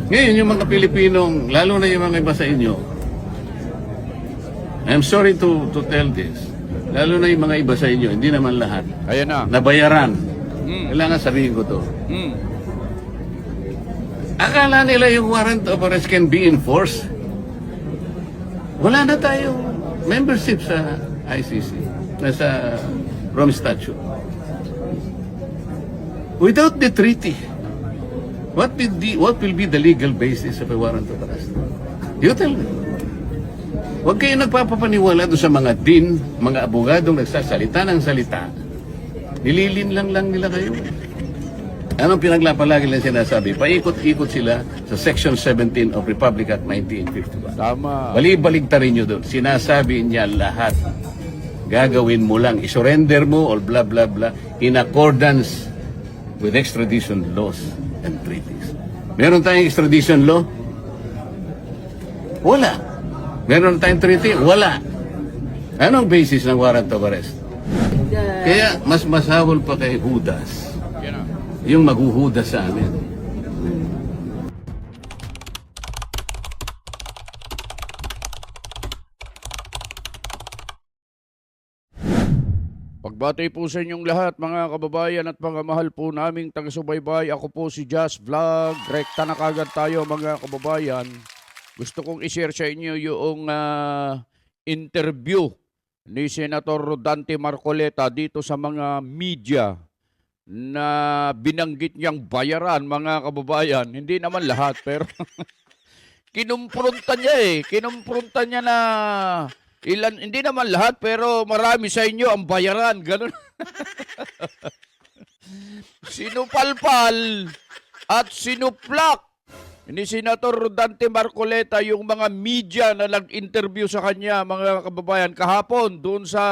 Ngayon, yung mga Pilipinong, lalo na yung mga iba sa inyo, I'm sorry to tell this, lalo na yung mga iba sa inyo, hindi naman lahat, Ayan na. nabayaran. Kailangan sabihin ko to. Mm. Akala nila yung warrant of arrest can be enforced. Wala na tayong membership sa ICC, sa Rome Statute. Without the treaty, what will be the legal basis of a warrant of arrest? You tell me. Huwag kayo nagpapapaniwala doon sa mga din, mga abogadong nagsasalita ng salita. Nililinlang lang nila kayo. Anong pinaglapalagi lang sinasabi? Paikot-ikot sila sa Section 17 of Republic Act 1951. Tama. Bali-baligtarin nyo doon. Sinasabi niya lahat. Gagawin mo lang. I-surrender mo or blah blah blah in accordance with extradition laws and treaties. Meron tayong extradition law? Wala. Meron tayong treaty? Wala. Anong basis ng warrant of arrest? Kaya mas masawol pa kay Judas Yan na. yung maghuhudas sa amin. Pagbati po sa inyong lahat, mga kababayan at mga mahal po naming taga-subaybay. Ako po si Just Vlog. Rekta na kagad tayo, mga kababayan. Gusto kong i-share sa inyo yung interview ni Senator Rodante Marcoleta dito sa mga media na binanggit niyang bayaran, mga kababayan. Hindi naman lahat, pero kinumpronta niya Kinumpronta niya na ilan, hindi naman lahat, pero marami sa inyo ang bayaran. Ganun. Sinupalpal at sinuplak ni Senator Rodante Marcoleta yung mga media na nag-interview sa kanya, mga kababayan, kahapon doon sa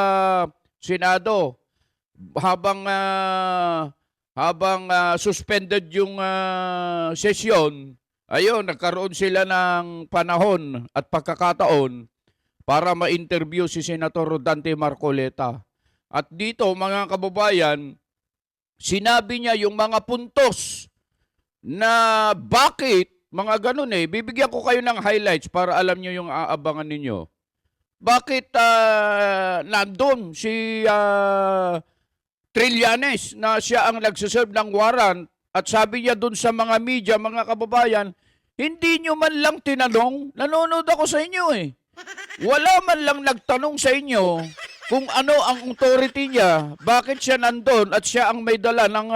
Senado. Habang suspended yung sesyon, ayun, nagkaroon sila ng panahon at pagkakataon para ma-interview si Senator Rodante Marcoleta. At dito, mga kababayan, sinabi niya yung mga puntos na bakit, mga ganun bibigyan ko kayo ng highlights para alam niyo yung aabangan ninyo. Bakit nandun si Trillanes na siya ang nagsaserve ng warrant at sabi niya dun sa mga media, mga kababayan, hindi nyo man lang tinanong, nanonood ako sa inyo Wala man lang nagtanong sa inyo kung ano ang authority niya, bakit siya nandun at siya ang may dala ng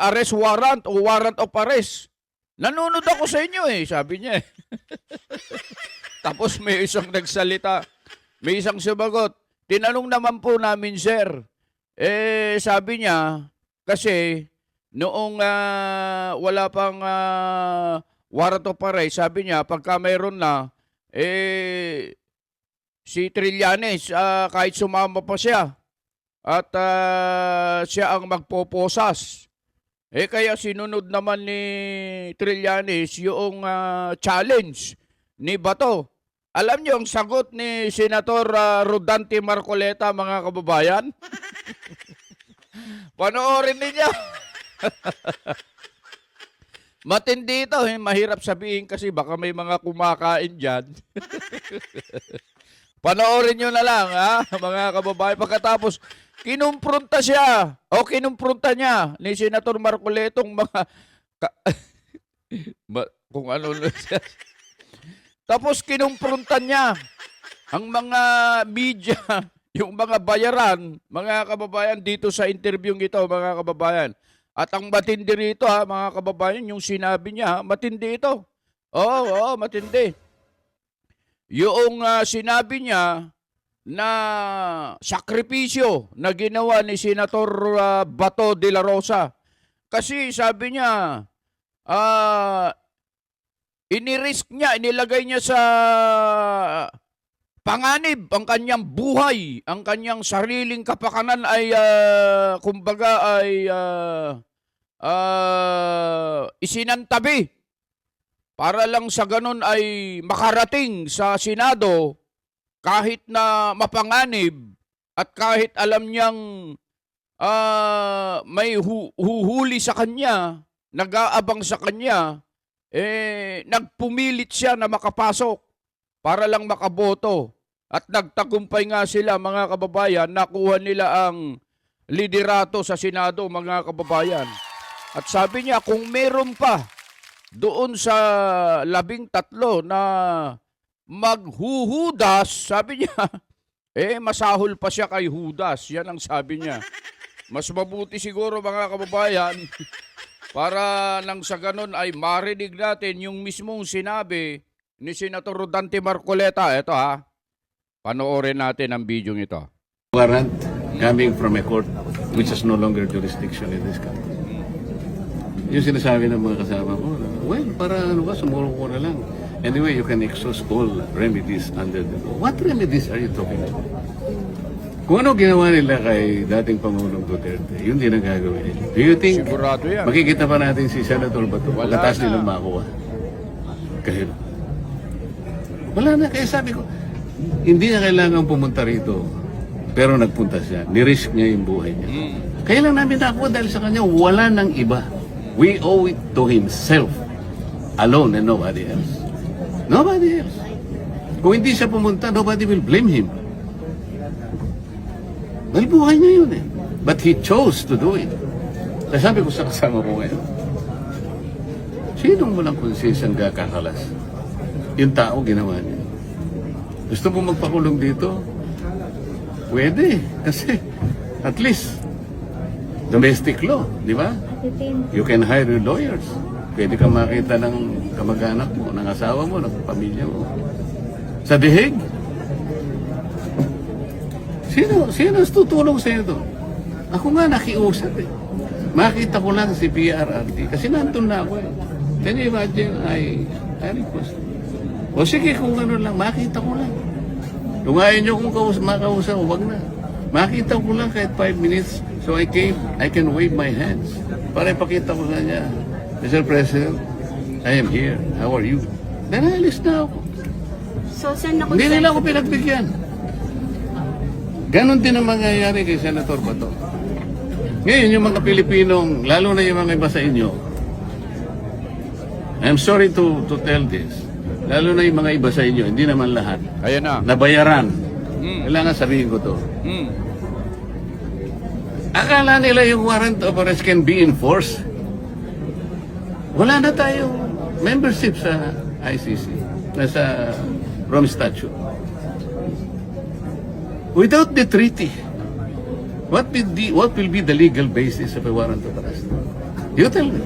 arrest warrant o warrant of arrest. Nanonood ako sa inyo sabi niya Tapos may isang nagsalita, may isang sumagot, tinanong naman po namin, sir. Sabi niya, kasi noong wala pang warrant of arrest, sabi niya, pagka mayroon na, si Trillanes, kahit sumama pa siya, at siya ang magpoposas. Kaya sinunod naman ni Trillanes yung challenge ni Bato. Alam niyo ang sagot ni Senator Rodante Marcoleta, mga kababayan? Panoorin niyo. Matindi ito. Mahirap sabihin kasi baka may mga kumakain dyan. Panoorin nyo na lang, mga kababayan. Pagkatapos, kinumpronta siya. O kinumpronta niya ni Senator Marcoletong mga... kung ano... Tapos kinumpronta niya ang mga media, yung mga bayaran, mga kababayan, dito sa interview ito, mga kababayan. At ang matindi rito, mga kababayan, yung sinabi niya, matindi ito. Oo, matindi. Yung sinabi niya na sakripisyo na ginawa ni Senator Bato de la Rosa. Kasi sabi niya, inirisk niya, inilagay niya sa panganib ang kanyang buhay, ang kanyang sariling kapakanan ay kumbaga ay isinantabi para lang sa ganun ay makarating sa Senado kahit na mapanganib at kahit alam niyang may huhuli sa kanya nag-aabang sa kanya, nagpumilit siya na makapasok para lang makaboto. At nagtagumpay nga sila, mga kababayan, nakuha nila ang liderato sa Senado, mga kababayan. At sabi niya, kung meron pa doon sa 13 na maghuhudas, sabi niya, masahol pa siya kay Judas. Yan ang sabi niya. Mas mabuti siguro, mga kababayan, para nang sa ganun ay marinig natin yung mismong sinabi ni Senator Dante Marcoleta. Ito panoorin natin ang video ito. Warrant coming from a court which has no longer jurisdiction in this country. Yung sinasabi ng mga kasama ko, well, para sumulong ko na lang. Anyway, you can exhaust all remedies under the law. What remedies are you talking about? Kung ano ginawa nila kay dating Pangulong Duterte, yun din ang gagawin nila. Do you think Sigurado yan. makikita pa natin si Senator Bato Wala pagkatas na. nilang makuha? Kahit wala na. Kaya sabi ko, hindi na kailangan pumunta rito. Pero nagpunta siya. Nirisk niya yung buhay niya. Kaya lang namin nakuha dahil sa kanya, wala nang iba. We owe it to himself alone and nobody else. Nobody else. Kung hindi siya pumunta, nobody will blame him. Dahil buhay niya yun eh. But he chose to do it. Kaya sabi ko sa kasama ko ngayon, sinong walang konsensyang kakakalas? Yung tao ginawa niya. Gusto mo magpakulong dito? Pwede. Kasi at least domestic law, di ba? You can hire your lawyers. Pwede ka makita ng kamag-anak mo, ng asawa mo, ng pamilya mo. Sa dihig. Sino tutulong sa iyo doon? Ako nga nakiusap eh. Makita ko lang si PRRT kasi nandun na ako eh. Can you imagine, I request. O sige, kung ano lang, makita ko lang. Kung ayaw nyo kung makausap, wag na. Makita ko lang kahit 5 minutes. So I can wave my hands. Para ipakita ko sa niya, Mr. President, I am here. How are you? Then alis na ako. So, saan na Hindi nila ako pinagbigyan. Ganon din ang mangyayari kay Senator Bato. Ngayon, yung mga Pilipinong, lalo na yung mga iba sa inyo, I'm sorry to tell this, lalo na yung mga iba sa inyo, hindi naman lahat, Ayan na. nabayaran. Kailangan sabihin ko to. Akala nila yung warrant of arrest can be enforced. Wala na tayong membership sa ICC, sa Rome Statute. Without the treaty, what will be the legal basis of a warrant of arrest? You tell me.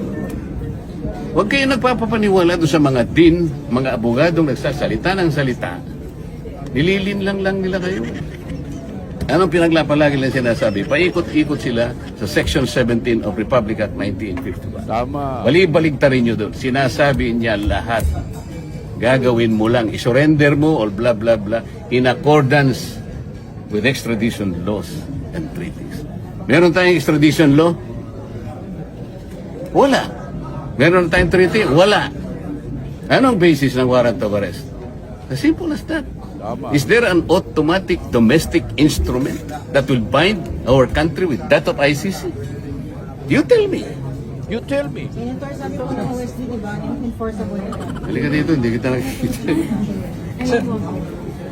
Huwag kayo nagpapapaniwala doon sa mga din, mga abogadong nagsasalita ng salita. Nililin lang nila kayo. Anong pinaglapalagi lang sinasabi? Paikot-ikot sila sa Section 17 of Republic Act 1951. Tama. Bali-baligtarin nyo doon. Sinasabi niya lahat. Gagawin mo lang. I-surrender mo or blah blah blah in accordance with extradition laws and treaties. Meron tayong extradition law? Wala. Meron tayong treaty? Wala. Anong basis ng warrant of arrest? As simple as that. Tama. Is there an automatic domestic instrument that will bind our country with that of ICC? You tell me. You tell me. Senator, sabi ko ng OSD, di ba? Enforceable ito. Halika dito, hindi kita nakikita.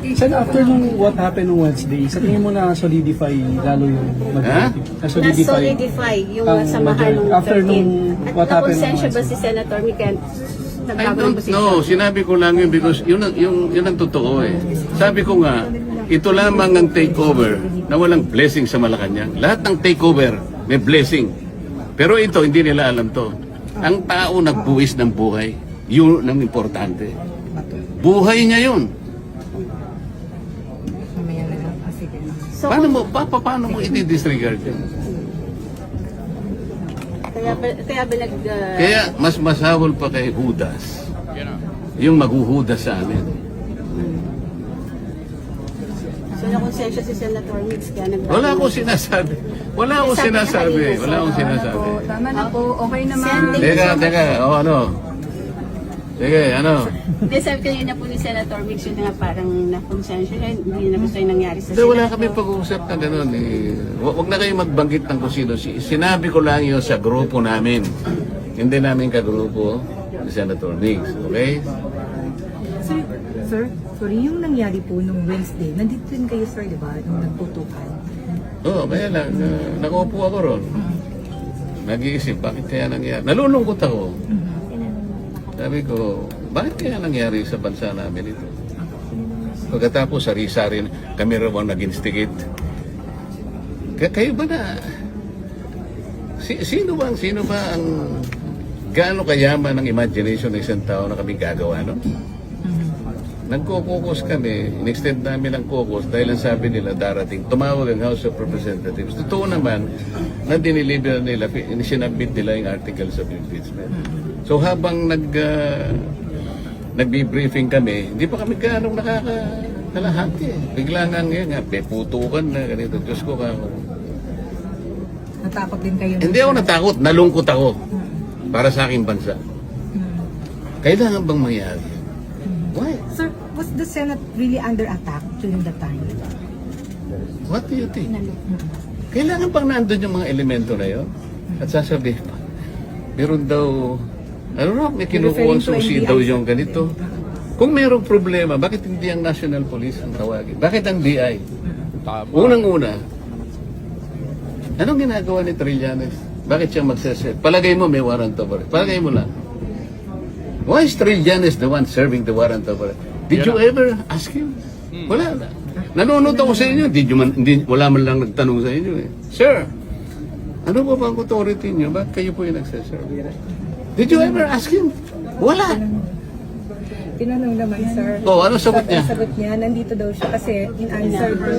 Sen, after nung what happened on Wednesday, sa tingin mo na solidify lalo yung majority? Na-solidify yung ang samahan ng majority. After 13. nung At what happened nakonsensya on ba si Senator Mikel? I don't know. Sinabi ko lang yun because yun ang totoo eh. Sabi ko nga, ito lamang ang takeover na walang blessing sa Malacanang. Lahat ng takeover may blessing. Pero ito, hindi nila alam to. Ang tao nagbuwis ng buhay. Yun ang importante. Buhay niya yun. So, Paano mo i-disregard yun? kaya ba Kaya mas masahol pa kay Judas. Yan na. Yung maghuhudas sa amin. so nakonsensya si Senator Mix kaya Wala akong sinasabi. Wala akong sinasabi. Wala akong sinasabi. Tama na po, okay naman. Teka. Ano? Sige, ano? Hindi, sabi kanina po ni Senator Mix yun nga parang nakonsensya siya, hindi na gusto yung nangyari sa Hindi, wala Senado. kami pag-uusap na gano'n. Huwag na kayong magbanggit ng kung sino. Sinabi ko lang yun sa grupo namin. Hindi namin kagrupo si Senator Mix, okay? Sir, sorry, yung nangyari po nung Wednesday, nandito din kayo, sir, di ba? Nung nagputukan. Oo, kaya lang, nakaupo ako ron. Nag-iisip, bakit kaya nangyari? Nalulungkot ako. Sabi ko, bakit kaya nangyari sa bansa namin ito? Pagkatapos, sari-sari, kami raw ang nag-instigate. Kayo ba na? Sino ba ang gaano kayaman ang imagination ng isang tao na kami gagawa, no? Nagko-caucus kami, in-extend namin ang caucus dahil ang sabi nila darating, tumawag ang House of Representatives. Totoo naman na diniliber nila, sinabit nila yung articles of impeachment. So habang nagbi-briefing kami, hindi pa kami ganong nakakalahati. Bigla nga ngayon, putukan na ganito. Diyos ko ka. Natakot din kayo. Hindi ako natakot, nalungkot ako para sa aking bansa. Kailangan bang mangyari? Why? Sir, was the Senate really under attack during that time? What do you think? Kailangan bang nandun yung mga elemento na yun? At sasabihin pa, meron daw, ano na, may kinukuha susi daw yung ganito. Kung mayroong problema, bakit hindi ang National Police ang tawagin? Bakit ang DI? Tama. Unang-una, anong ginagawa ni Trillanes? Bakit siya magsaset? Palagay mo may warrant of arrest. Palagay mo lang. Why is Trillanes the one serving the warrant of arrest? Did you ever ask him? Wala na. Nanonood ako sa inyo. Wala man lang nagtanong sa inyo eh. Sir, ano ba bang authority niyo? Bakit kayo po yung nagsaserve? Did you ever ask him? Wala. Tinanong naman, sir. Oh, ano sagot niya? Ang sagot niya, nandito daw siya kasi in answer to,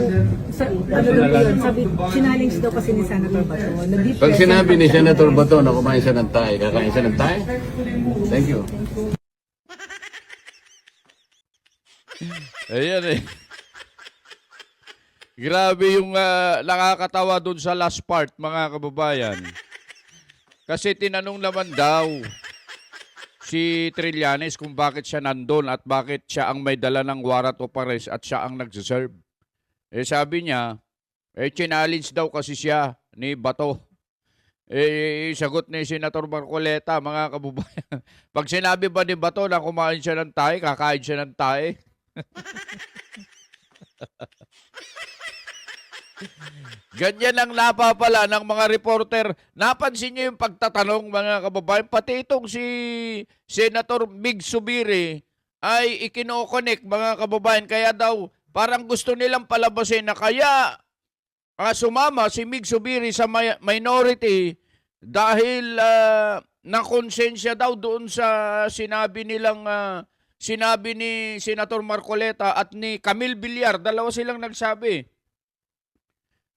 ano daw po yun, sabi, challenge daw kasi ni Senator Bato. Pag sinabi ni Senator Bato na kumain siya ng tayo, kakain siya ng tayo? Thank you. Ayan eh. Grabe yung nakakatawa dun sa last part, mga kababayan. Kasi tinanong naman daw si Trillanes kung bakit siya nandun at bakit siya ang may dala ng warrant of arrest at siya ang nagsiserve. Eh sabi niya, challenge daw kasi siya ni Bato. Sagot ni Senator Marcoleta, mga kababayan. Pag sinabi ba ni Bato na kumain siya ng tae, kakain siya ng tae? Ganyan ang napapala ng mga reporter. Napansin niyo yung pagtatanong, mga kababayan. Pati itong si Senator Mig Zubiri ay ikino-connect, mga kababayan. Kaya daw parang gusto nilang palabasin na kaya sumama si Mig Zubiri sa minority dahil nakonsensya daw doon sa sinabi nilang sinabi ni Senator Marcoleta at ni Camille Villar. Dalawa silang nagsabi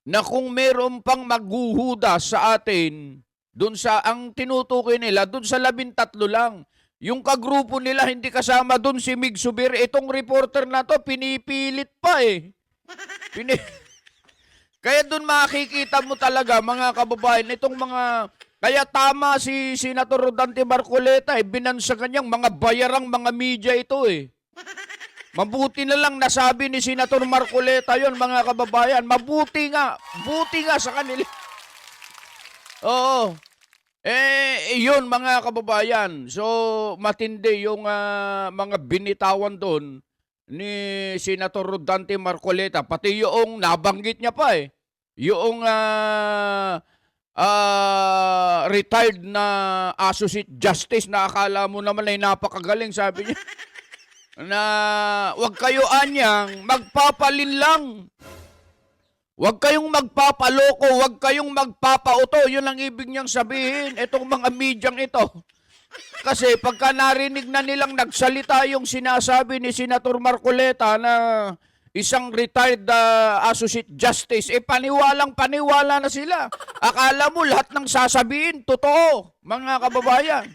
na kung meron pang maghuhuda sa atin, dun sa, ang tinutukoy nila, dun sa 13 lang. Yung kagrupo nila, hindi kasama dun si Mig Zubiri. Itong reporter na to, pinipilit pa eh. Kaya dun makikita mo talaga, mga kababayan, itong mga, kaya tama si Senator Dante Marcoleta eh, binansa kanyang mga bayarang mga media ito eh. Mabuti na lang nasabi ni Senator Marcoleta yon, mga kababayan. Buti nga sa kanila. Oo. Yun, mga kababayan. So, matindi yung mga binitawan doon ni Senator Rodante Marcoleta. Pati yung nabanggit niya pa eh. Yung retired na Associate Justice na akala mo naman ay napakagaling, sabi niya. Na wag kayo anyang magpapalin lang. Wag kayong magpapaloko, wag kayong magpapauto. Yun ang ibig niyang sabihin, itong mga medyang ito. Kasi pagka narinig na nilang nagsalita yung sinasabi ni Senator Marcoleta na isang retired Associate Justice, paniwalang-paniwala na sila. Akala mo lahat ng sasabihin, totoo, mga kababayan.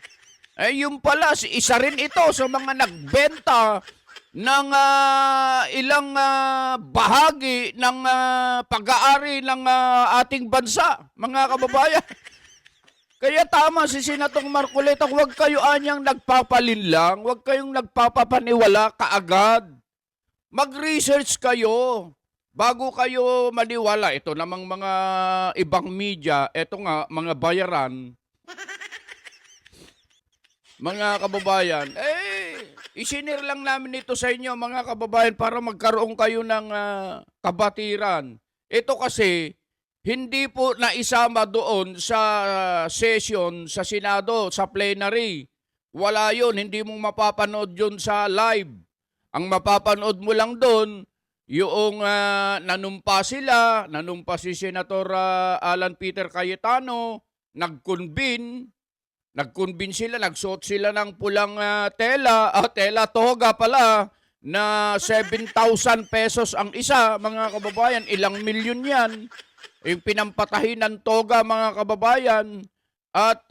Yung pala, isa rin ito sa mga nagbenta ng ilang bahagi ng pag-aari ng ating bansa, mga kababayan. Kaya tama si Senator Marcoleta, huwag kayo anyang nagpapalinlang, huwag kayong nagpapapaniwala kaagad. Mag-research kayo bago kayo maniwala. Ito namang mga ibang media, ito nga, mga bayaran, mga kababayan, isinir lang namin ito sa inyo mga kababayan para magkaroon kayo ng kabatiran. Ito kasi, hindi po naisama doon sa session sa Senado, sa plenary. Wala yun, hindi mo mapapanood yun sa live. Ang mapapanood mo lang doon, yung nanumpa si Senator Alan Peter Cayetano, nag-convene sila, nagsuot sila ng pulang tela toga pala, na 7,000 pesos ang isa, mga kababayan, ilang milyon yan. Yung pinampatahin ng toga, mga kababayan. At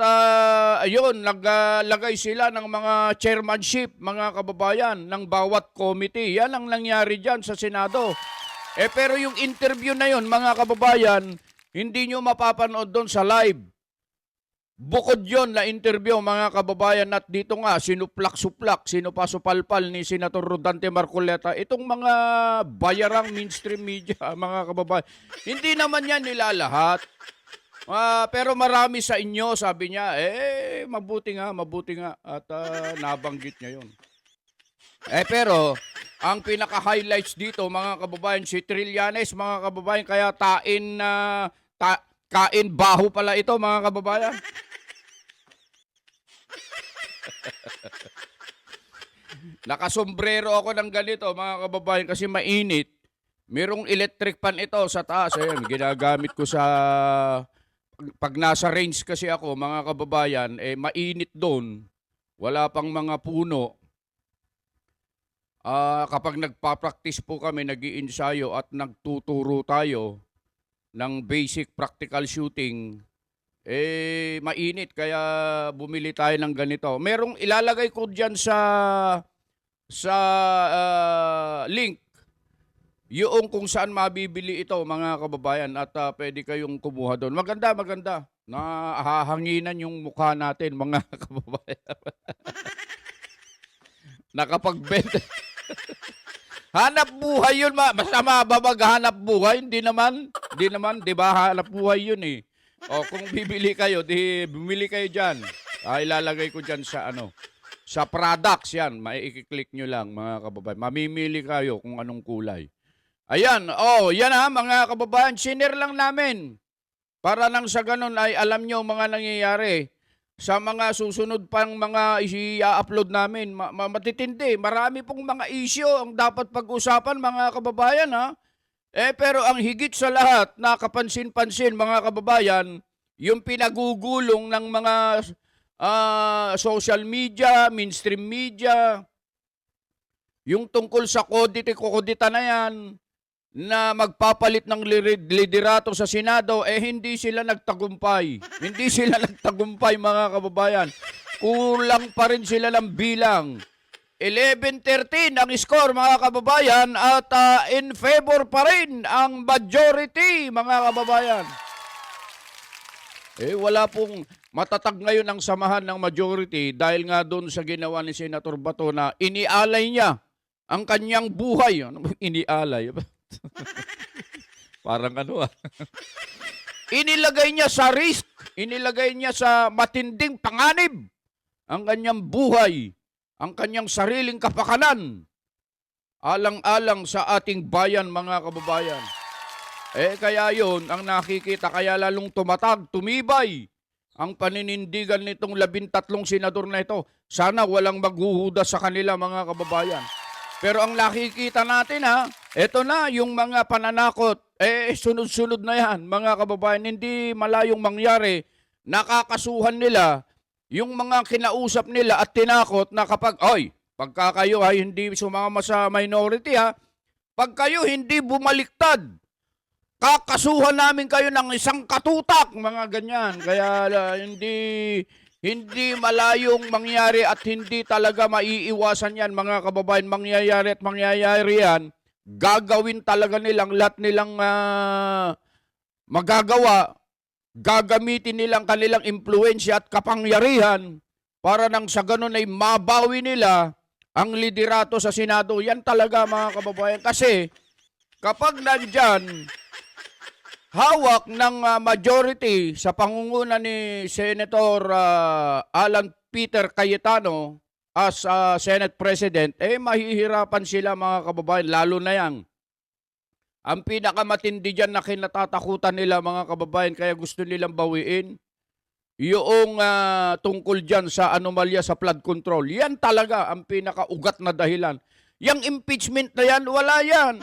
ayun, naglagay sila ng mga chairmanship, mga kababayan, ng bawat committee. Yan ang nangyari dyan sa Senado. Pero yung interview na yun, mga kababayan, hindi nyo mapapanood doon sa live. Bukod yon na interview, mga kababayan, at dito nga, sinuplak-suplak, sinupasupalpal ni Senator Rodante Marcoleta, itong mga bayarang mainstream media, mga kababayan. Hindi naman yan nila lahat. Pero marami sa inyo, sabi niya, mabuti nga, at nabanggit niya yun. Pero, ang pinaka-highlights dito, mga kababayan, si Trillanes, mga kababayan, kaya kain baho pala ito, mga kababayan. Nakasombrero ako ng ganito, mga kababayan, kasi mainit. Merong electric fan ito sa taas. Ayan, ginagamit ko sa... Pag nasa range kasi ako, mga kababayan, mainit doon. Wala pang mga puno. Kapag nagpa-practice po kami, nag-iinsayo at nagtuturo tayo ng basic practical shooting, mainit. Kaya bumili tayo ng ganito. Merong ilalagay ko dyan sa link yung kung saan mabibili ito, mga kababayan, at pwede kayong kumuha doon. Maganda. Nahahanginan yung mukha natin, mga kababayan. Nakapagbenta. Hanap buhay yun, masama ba maghanap buhay? Hindi naman, di ba? Hanap buhay yun eh. O kung bibili kayo, bumili kayo dyan. Ilalagay ko dyan sa sa products yan. Maikiklik nyo lang, mga kababayan. Mamimili kayo kung anong kulay. Ayan, yan mga kababayan, sinir lang namin. Para nang sa ganun ay alam nyo mga nangyayari. Sa mga susunod pang mga i-upload namin, matitindi. Marami pong mga issue ang dapat pag-usapan, mga kababayan, ha? Pero ang higit sa lahat, nakapansin-pansin, mga kababayan, yung pinagugulong ng mga social media, mainstream media, yung tungkol sa kodita na yan, na magpapalit ng liderato sa Senado, hindi sila nagtagumpay. Hindi sila nagtagumpay, mga kababayan. Kulang pa rin sila ng bilang. 11-13 ang score, mga kababayan, at in favor pa rin ang majority, mga kababayan. Wala pong matatag ngayon ang samahan ng majority dahil nga doon sa ginawa ni Senator Bato na inialay niya ang kanyang buhay. Ano inialay? Parang inilagay niya sa risk, inilagay niya sa matinding panganib ang kanyang buhay, ang kanyang sariling kapakanan, alang-alang sa ating bayan, mga kababayan. Kaya yon ang nakikita, kaya lalong tumibay ang paninindigan nitong 13 senador na ito. Sana walang maghuhuda sa kanila, mga kababayan. Pero ang nakikita natin, ito na yung mga pananakot, sunod-sunod na yan, mga kababayan, hindi malayong mangyari, nakakasuhan nila yung mga kinausap nila at tinakot na kapag, pagka kayo ay hindi sumama sa minority, pag kayo hindi bumaliktad, kakasuhan namin kayo ng isang katutak, mga ganyan. Kaya hindi malayong mangyari at hindi talaga maiiwasan yan, mga kababayan. Mangyayari yan. Gagawin talaga nilang lahat nilang magagawa. Gagamitin nilang kanilang impluensya at kapangyarihan para nang sa ganun ay mabawi nila ang liderato sa Senado. Yan talaga, mga kababayan. Kasi kapag nandyan, hawak ng majority sa pangunguna ni Senator Alan Peter Cayetano as Senate President, mahihirapan sila mga kababayan, lalo na yan. Ang pinakamatindi dyan na kinatatakutan nila mga kababayan, kaya gusto nilang bawiin, yung tungkol dyan sa anomalya sa flood control. Yan talaga ang pinakaugat na dahilan. Yung impeachment na yan, wala yan.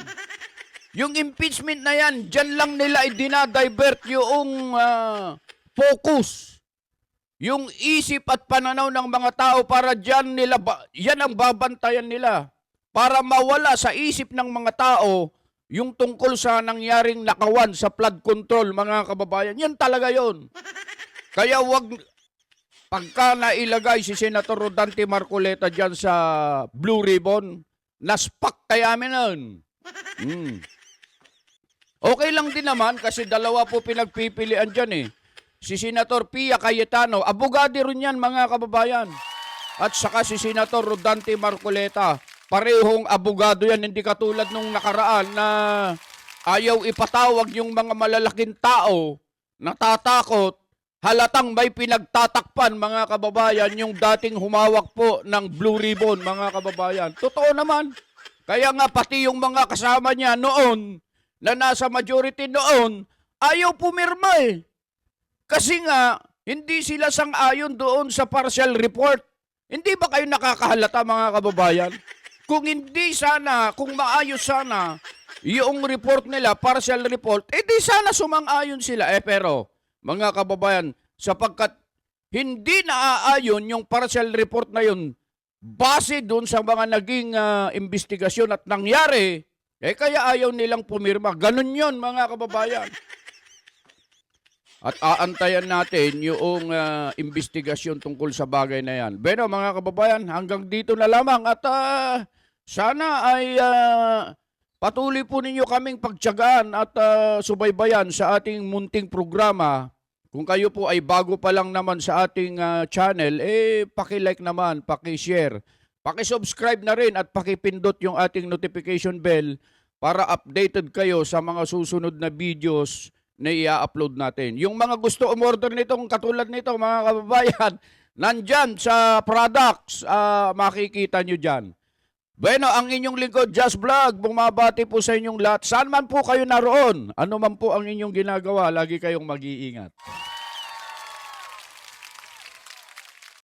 Yung impeachment na yan, dyan lang nila idinadivert yung focus. Yung isip at pananaw ng mga tao para dyan nila, yan ang babantayan nila. Para mawala sa isip ng mga tao yung tungkol sa nangyaring nakawan sa flood control, mga kababayan. Yan talaga yon. Kaya wag, pagka nailagay si Senator Rodante Marcoleta dyan sa Blue Ribbon, naspak kaya amin nun. Okay lang din naman kasi dalawa po pinagpipilian dyan eh. Si Senator Pia Cayetano, abogado rin yan mga kababayan. At saka si Senator Rodante Marcoleta, parehong abogado yan, hindi katulad nung nakaraan na ayaw ipatawag yung mga malalaking tao, natatakot, halatang may pinagtatakpan mga kababayan yung dating humawak po ng Blue Ribbon mga kababayan. Totoo naman. Kaya nga pati yung mga kasama niya noon, na nasa majority noon, ayaw pumirma eh. Kasi nga, hindi sila sang-ayon doon sa partial report. Hindi ba kayo nakakahalata mga kababayan? Kung hindi sana, kung maayos sana, yung report nila, partial report, di sana sumang-ayon sila. Pero, mga kababayan, sapagkat hindi naaayon yung partial report na yun, base doon sa mga naging investigasyon at nangyari, kaya ayaw nilang pumirma. Ganun yon mga kababayan. At aantayan natin yung investigasyon tungkol sa bagay na yan. Pero mga kababayan, hanggang dito na lamang. At sana ay patuloy po ninyo kaming pagtiyagaan at subaybayan sa ating munting programa. Kung kayo po ay bago pa lang naman sa ating channel, paki-like naman, paki-share. Paki-subscribe na rin at paki-pindot yung ating notification bell para updated kayo sa mga susunod na videos na i-upload natin. Yung mga gusto umorder nitong katulad nito, mga kababayan, nandyan sa products, makikita nyo dyan. Bueno, ang inyong lingkod, Just Vlog, bumabati po sa inyong lahat. Saan man po kayo naroon, ano man po ang inyong ginagawa, lagi kayong mag-iingat.